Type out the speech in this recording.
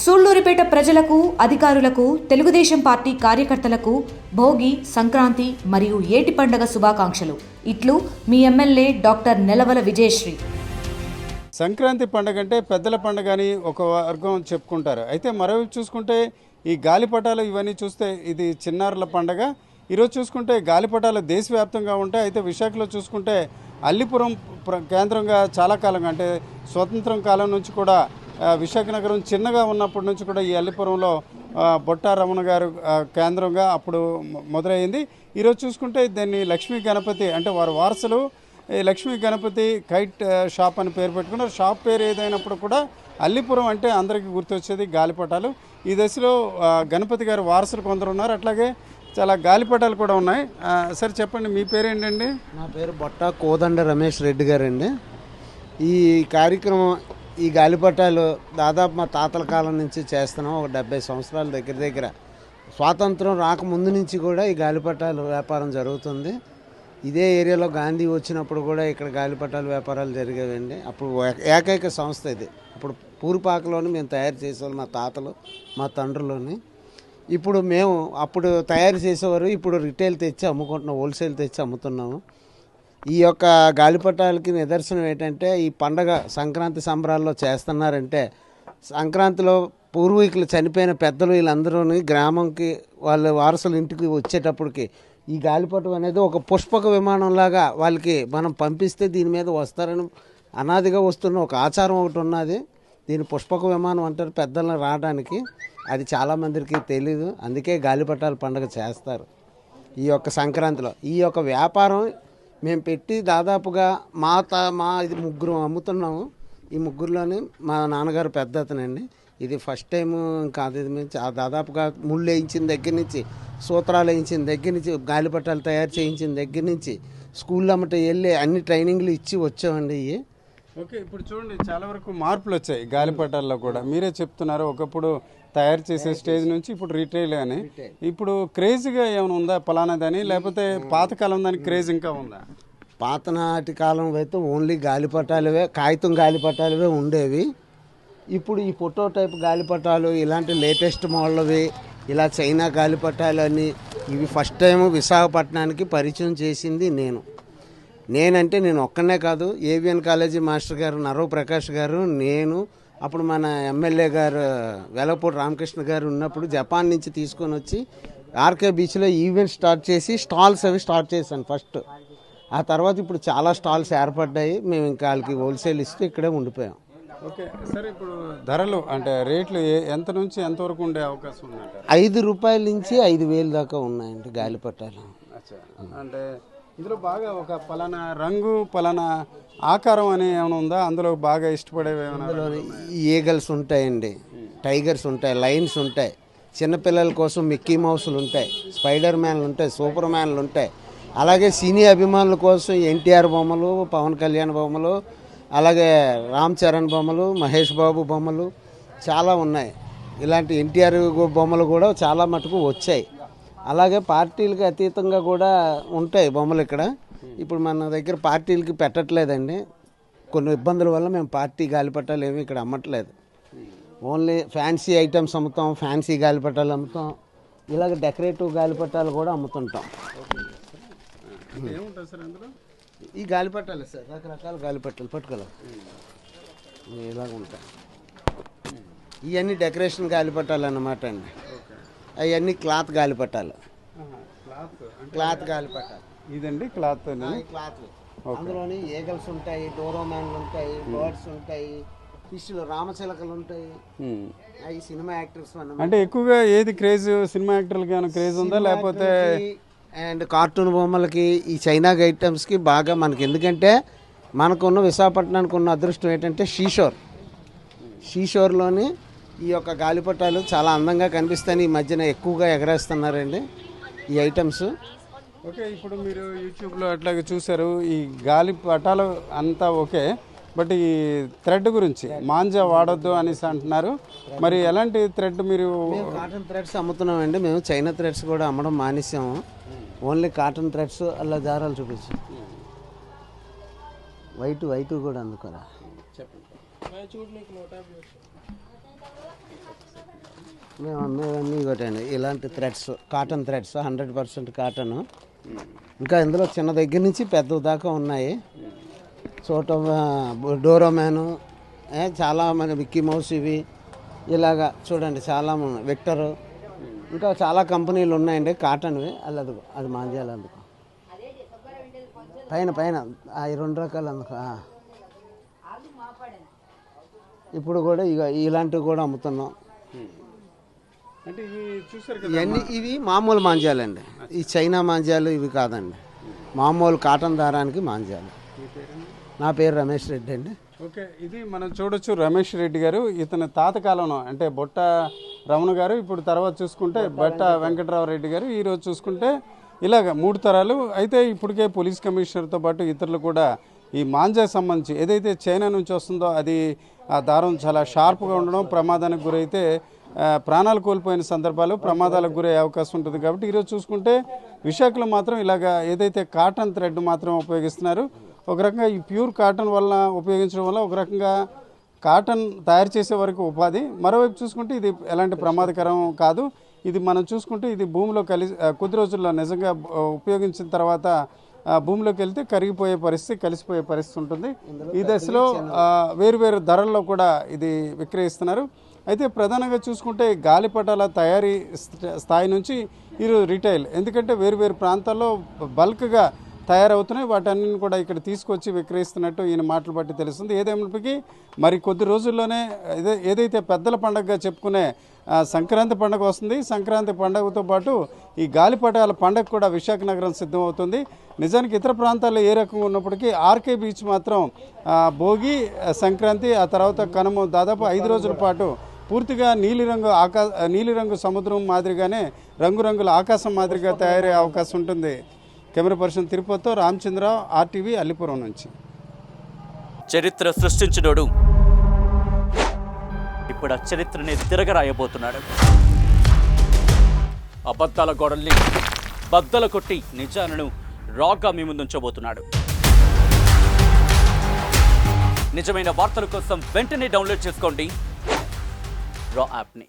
సూళ్లూరిపేట ప్రజలకు, అధికారులకు, తెలుగుదేశం పార్టీ కార్యకర్తలకు భోగి, సంక్రాంతి మరియు ఏటి పండగ శుభాకాంక్షలు. ఇట్లు మీ ఎమ్మెల్యే డాక్టర్ నెలవల విజయశ్రీ. సంక్రాంతి పండుగ అంటే పెద్దల పండుగ అని ఒక వర్గం చెప్పుకుంటారు. అయితే మరోవైపు చూసుకుంటే ఈ గాలిపటాలు ఇవన్నీ చూస్తే ఇది చిన్నారుల పండుగ. ఈరోజు చూసుకుంటే గాలిపటాలు దేశవ్యాప్తంగా ఉంటాయి. అయితే విశాఖలో చూసుకుంటే అల్లిపురం కేంద్రంగా చాలా కాలంగా అంటే స్వతంత్రం కాలం నుంచి కూడా విశాఖ నగరం చిన్నగా ఉన్నప్పటి నుంచి కూడా ఈ అల్లిపురంలో బొట్టా రమణ గారు కేంద్రంగా అప్పుడు మొదలైంది. ఈరోజు చూసుకుంటే దాన్ని లక్ష్మీ గణపతి అంటే వారి వారసులు లక్ష్మీ గణపతి కైట్ షాప్ అని పేరు పెట్టుకున్నారు. షాప్ పేరు ఏదైనప్పుడు కూడా అల్లిపురం అంటే అందరికీ గుర్తొచ్చేది గాలిపటాలు. ఈ దశలో గణపతి గారు వారసులు కొందరు ఉన్నారు, అట్లాగే చాలా గాలిపటాలు కూడా ఉన్నాయి. సరే చెప్పండి, మీ పేరు ఏంటండి? నా పేరు బొట్టా కోదండ రమేష్ రెడ్డి గారండి. ఈ కార్యక్రమం ఈ గాలిపటాలు దాదాపు మా తాతల కాలం నుంచి చేస్తున్నాం. ఒక 70 సంవత్సరాల దగ్గర స్వాతంత్రం రాకముందు నుంచి కూడా ఈ గాలిపటాలు వ్యాపారం జరుగుతుంది. ఇదే ఏరియాలో గాంధీ వచ్చినప్పుడు కూడా ఇక్కడ గాలిపటాల వ్యాపారాలు జరిగేవండి. అప్పుడు ఏకైక సంస్థ ఇది. అప్పుడు పూర్పాకలోని మేము తయారు చేసేవాళ్ళు, మా తాతలు మా తండ్రులని. ఇప్పుడు మేము అప్పుడు తయారు చేసేవారు, ఇప్పుడు రిటైల్ తెచ్చి అమ్ముకుంటున్నాం, హోల్సేల్ తెచ్చి అమ్ముతున్నాము. ఈ యొక్క గాలిపటాలకి నిదర్శనం ఏంటంటే ఈ పండగ సంక్రాంతి సంబరాల్లో చేస్తున్నారంటే సంక్రాంతిలో పూర్వీకులు చనిపోయిన పెద్దలు వీళ్ళందరూ గ్రామంకి వాళ్ళ వారసుల ఇంటికి వచ్చేటప్పటికి ఈ గాలిపటం అనేది ఒక పుష్పక విమానంలాగా వాళ్ళకి మనం పంపిస్తే దీని మీద వస్తారని అనాదిగా వస్తున్న ఒక ఆచారం ఒకటి ఉన్నది. దీని పుష్పక విమానం అంటారు పెద్దలను రావడానికి. అది చాలామందికి తెలీదు, అందుకే గాలిపటాల పండుగ చేస్తారు ఈ యొక్క సంక్రాంతిలో. ఈ యొక్క వ్యాపారం మేము పెట్టి దాదాపుగా మా ఇది ముగ్గురు అమ్ముతున్నాము. ఈ ముగ్గురులోని మా నాన్నగారు పెద్ద అతనండి. ఇది ఫస్ట్ టైం కాదు, ఇది మేము దాదాపుగా ముళ్ళు వేయించిన దగ్గర నుంచి, సూత్రాలు వేయించిన దగ్గర నుంచి, గాలిపటాలు తయారు చేయించిన దగ్గర నుంచి స్కూల్లో అమ్మట వెళ్ళి అన్ని ట్రైనింగ్లు ఇచ్చి వచ్చామండి. ఇవి ఓకే, ఇప్పుడు చూడండి చాలా వరకు మార్పులు వచ్చాయి గాలిపటాల్లో కూడా. మీరే చెప్తున్నారు ఒకప్పుడు తయారు చేసే స్టేజ్ నుంచి ఇప్పుడు రిటైల్ అని. ఇప్పుడు క్రేజ్గా ఏమైనా ఉందా పలానాదని, లేకపోతే పాతకాలం దానికి క్రేజ్ ఇంకా ఉందా? పాతనాటి కాలం అయితే ఓన్లీ గాలిపటాలవే, కాగితం గాలిపటాలవే ఉండేవి. ఇప్పుడు ఈ ఫోటో టైప్ గాలిపటాలు ఇలాంటి లేటెస్ట్ మోడల్వి, ఇలా చైనా గాలిపటాలు అని ఇవి ఫస్ట్ టైం విశాఖపట్నానికి పరిచయం చేసింది నేనంటే నేను ఒక్కనే కాదు, ఏవిఎన్ కాలేజీ మాస్టర్ గారు నరవ ప్రకాష్ గారు, నేను, అప్పుడు మన ఎమ్మెల్యే గారు వెలపూడి రామకృష్ణ గారు ఉన్నప్పుడు జపాన్ నుంచి తీసుకొని వచ్చి ఆర్కే బీచ్లో ఈవెంట్ స్టార్ట్ చేసి స్టాల్స్ అవి స్టార్ట్ చేశాను ఫస్ట్. ఆ తర్వాత ఇప్పుడు చాలా స్టాల్స్ ఏర్పడ్డాయి. మేము ఇంకా వాళ్ళకి హోల్సేల్ ఇస్తూ ఇక్కడే ఉండిపోయాం. ఓకే, సరే ఇప్పుడు ధరలు అంటే రేట్లు ఎంత నుంచి ఎంతవరకు ఉండే అవకాశం ఉందంటారు? 5 రూపాయల నుంచి 5,000 దాకా ఉన్నాయండి గాలిపటాలు. అంటే ఇందులో బాగా ఒక పలానా రంగు పలానా ఆకారం అని ఏమైనా ఉందా? అందులో బాగా ఇష్టపడేవి అందులో ఈగల్స్ ఉంటాయండి, టైగర్స్ ఉంటాయి, లయన్స్ ఉంటాయి, చిన్నపిల్లల కోసం మిక్కీ మౌస్లు ఉంటాయి, స్పైడర్ మ్యాన్లు ఉంటాయి, సూపర్ మ్యాన్లు ఉంటాయి. అలాగే సినీ అభిమానుల కోసం ఎన్టీఆర్ బొమ్మలు, పవన్ కళ్యాణ్ బొమ్మలు, అలాగే రామ్ చరణ్ బొమ్మలు, మహేష్ బాబు బొమ్మలు చాలా ఉన్నాయి. ఇలాంటి ఎన్టీఆర్ బొమ్మలు కూడా చాలా మటుకు వచ్చాయి. అలాగే పార్టీలకి అతీతంగా కూడా ఉంటాయి బొమ్మలు ఇక్కడ. ఇప్పుడు మన దగ్గర పార్టీలకి పెట్టట్లేదండి, కొన్ని ఇబ్బందుల వల్ల మేము పార్టీ గాలిపటాలు ఏమి ఇక్కడ అమ్మట్లేదు. ఓన్లీ ఫ్యాన్సీ ఐటమ్స్ అమ్ముతాం, ఫ్యాన్సీ గాలిపటాలు అమ్ముతాం, ఇలాగ డెకరేటివ్ గాలిపటాలు కూడా అమ్ముతుంటాం. ఈ గాలిపటాలు సార్ రకరకాల గాలిపటాలు పట్టుకోలేదు ఇలాగ ఉంటాయి. ఇవన్నీ డెకరేషన్ గాలిపటాలు అన్నమాట అండి. అవన్నీ క్లాత్ గాలిపటాలు. క్లాత్ గాలిపటాలు ఇదండి క్లాత్. క్లాత్ అందులోని ఈగల్స్ ఉంటాయి, డోరోమ్యాన్లు ఉంటాయి, బర్డ్స్ ఉంటాయి, ఫిష్లు, రామచిలకలు ఉంటాయి. అవి సినిమా యాక్టర్స్ అంటే ఎక్కువగా ఏది క్రేజ్? సినిమా యాక్టర్లకి ఏమైనా క్రేజ్ ఉందా లేకపోతే అండ్ కార్టూన్ బొమ్మలకి, ఈ చైనా ఐటమ్స్కి బాగా మనకి. ఎందుకంటే మనకున్న విశాఖపట్నానికి ఉన్న అదృష్టం ఏంటంటే షీషోర్లోని ఈ యొక్క గాలిపటాలు చాలా అందంగా కనిపిస్తాయని ఈ మధ్యన ఎక్కువగా ఎగరేస్తున్నారండి ఈ ఐటమ్స్. ఓకే, ఇప్పుడు మీరు యూట్యూబ్లో అట్లాగే చూసారు ఈ గాలిపటాలు అంతా ఓకే, బట్ ఈ థ్రెడ్ గురించి మాంజా వాడొద్దు అనేసి అంటున్నారు. మరి ఎలాంటి థ్రెడ్? మీరు కాటన్ థ్రెడ్స్ అమ్ముతున్నామండి. మేము చైనా థ్రెడ్స్ కూడా అమ్మడం మానేసాము. Only cotton threads. అలా దారాలు చూపించు, వైట్ కూడా అందుకోరా. మేము అమ్మేవన్నీ ఇవ్వటండి ఇలాంటి థ్రెడ్స్, కాటన్ థ్రెడ్స్, 100% కాటన్. ఇంకా ఇందులో చిన్న దగ్గర నుంచి పెద్ద దాకా ఉన్నాయి. చోట డోరోమ్యాను, చాలా మన మిక్కీ మౌస్, ఇవి ఇలాగా చూడండి చాలా విక్టరు, ఇంకా చాలా కంపెనీలు ఉన్నాయండి కాటన్వి. అల్లదుకు అది మాంజాలు అందుకు పైన పైన ఈ 2 రకాలు అందుకు. ఇప్పుడు కూడా ఇక ఇలాంటివి కూడా అమ్ముతున్నాం. అంటే ఇవి చూసారు ఇవన్నీ ఇవి మామూలు మాంజాలండి. ఈ చైనా మాంజాలు ఇవి కాదండి, మామూలు కాటన్ దారానికి మాంజాలు. నా పేరు రమేష్ రెడ్డి అండి. ఓకే, ఇది మనం చూడొచ్చు రమేష్ రెడ్డి గారు. ఇతని తాత కాలంలో అంటే బొట్ట రమణ గారు, ఇప్పుడు తర్వాత చూసుకుంటే బట్ట వెంకటరావు రెడ్డి గారు, ఈరోజు చూసుకుంటే ఇలాగ 3 తరాలు. అయితే ఇప్పటికే పోలీస్ కమిషనర్తో పాటు ఇతరులు కూడా ఈ మాంజాకి సంబంధించి ఏదైతే చైనా నుంచి వస్తుందో అది ఆ దారం చాలా షార్ప్గా ఉండడం, ప్రమాదానికి గురైతే ప్రాణాలు కోల్పోయిన సందర్భాలు, ప్రమాదాలకు గురయ్యే అవకాశం ఉంటుంది. కాబట్టి ఈరోజు చూసుకుంటే విశాఖలో మాత్రం ఇలాగ ఏదైతే కాటన్ థ్రెడ్ మాత్రం ఉపయోగిస్తున్నారు. ఒక రకంగా ఈ ప్యూర్ కాటన్ వల్ల ఉపయోగించడం వల్ల ఒక రకంగా కాటన్ తయారు చేసే వరకు ఉపాధి, మరోవైపు చూసుకుంటే ఇది ఎలాంటి ప్రమాదకరం కాదు. ఇది మనం చూసుకుంటే ఇది భూమిలో కొద్ది రోజుల్లో నిజంగా ఉపయోగించిన తర్వాత భూమిలోకి వెళ్తే కరిగిపోయే పరిస్థితి, కలిసిపోయే పరిస్థితి ఉంటుంది. ఈ దశలో వేరు ధరల్లో కూడా ఇది విక్రయిస్తున్నారు. అయితే ప్రధానంగా చూసుకుంటే గాలిపటాల తయారీ స్థాయి నుంచి ఈరోజు రిటైల్, ఎందుకంటే వేరు ప్రాంతాల్లో బల్క్గా తయారవుతున్నాయి, వాటన్నిటిని కూడా ఇక్కడ తీసుకొచ్చి విక్రయిస్తున్నట్టు ఈయన మాటలు బట్టి తెలుస్తుంది. ఏదేమైనప్పటికీ మరి కొద్ది రోజుల్లోనే ఏదైతే పెద్దల పండుగగా చెప్పుకునే సంక్రాంతి పండుగ వస్తుంది. సంక్రాంతి పండుగతో పాటు ఈ గాలిపటాల పండుగ కూడా విశాఖ నగరం సిద్ధమవుతుంది. నిజానికి ఇతర ప్రాంతాల్లో ఏ రకంగా ఉన్నప్పటికీ ఆర్కే బీచ్ మాత్రం భోగి, సంక్రాంతి, ఆ తర్వాత కనుమ దాదాపు 5 రోజుల పాటు పూర్తిగా నీలిరంగు సముద్రం మాదిరిగానే రంగురంగుల ఆకాశం మాదిరిగా తయారయ్యే అవకాశం ఉంటుంది. కెమెరా పర్సన్ తిరుపతితో రామచంద్రరావు, RTV, అల్లిపురం నుంచి. చరిత్ర సృష్టించినోడు ఇప్పుడు ఆ చరిత్రని తిరగరాయబోతున్నాడు. అబద్ధాల గోడల్ని బద్దలు కొట్టి నిజాలను రాగా మీ ముందుంచబోతున్నాడు. నిజమైన వార్తల కోసం వెంటనే డౌన్లోడ్ చేసుకోండి రా యాప్ని.